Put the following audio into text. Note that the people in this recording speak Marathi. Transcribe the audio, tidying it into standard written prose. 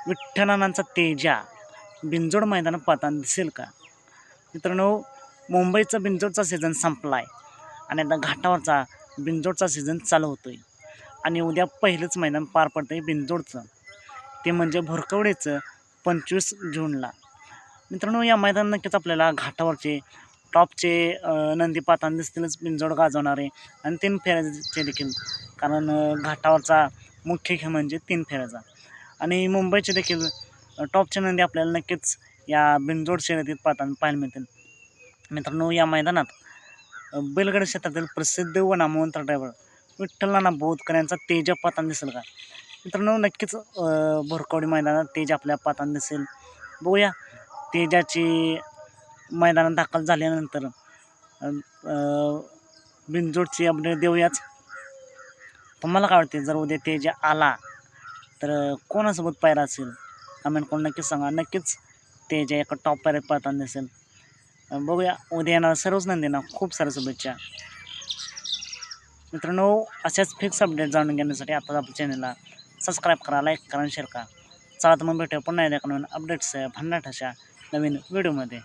विठ्ठलानांचा तेजा बिंजोड मैदानात पाहताना दिसेल का? मित्रांनो, मुंबईचा बिंजोडचा सीझन संपला आहे आणि आता घाटावरचा बिंजोडचा सीझन चालू होतो आहे आणि उद्या पहिलंच मैदान पार पडतं आहे बिंजोडचं, ते म्हणजे भुरकवडीचं 25 जूनला. मित्रांनो, या मैदानात नक्कीच आपल्याला घाटावरचे टॉपचे नंदी पाहताना दिसतीलच बिंजोड गाजवणारे आणि 3 फेऱ्याचे देखील, कारण घाटावरचा मुख्य खेळ म्हणजे 3 फेऱ्याचा. आणि मुंबईचे देखील टॉपचे नंदी आपल्याला नक्कीच या बिंजोड शर्यतीत पाहायला मिळतील. मित्रांनो, या मैदानात बैलगाडी क्षेत्रातील प्रसिद्ध व नामवंत ड्रायव्हर विठ्ठलनाना बोधकर यांचा तेजा पाहताना दिसेल का? मित्रांनो, नक्कीच भुरकवडी मैदानात तेज आपल्या पाहताना दिसेल. बघूया तेजाची मैदानात दाखल झाल्यानंतर बिनजोडची अपडेट देऊयाच. तुम्हाला काय वाटते, जर उद्या तेजा आला तर कोणासोबत पायरा असेल? कमेंट करून नक्कीच सांगा. नक्कीच तेजा एका टॉप पायऱ्यात पाहताना दिसेल. बघूया उद्या येणार सर्वच नंदींना खूप साऱ्या शुभेच्छा. मित्रांनो, अशाच फिक्स अपडेट जाणून घेण्यासाठी आता आपल्या चॅनलला सबस्क्राईब करा, लाईक करा आणि शेअर करा. चला तर मग भेटूया पुन्हा एकदा नवीन अपडेट्स भन्नाट अशा नवीन व्हिडिओमध्ये.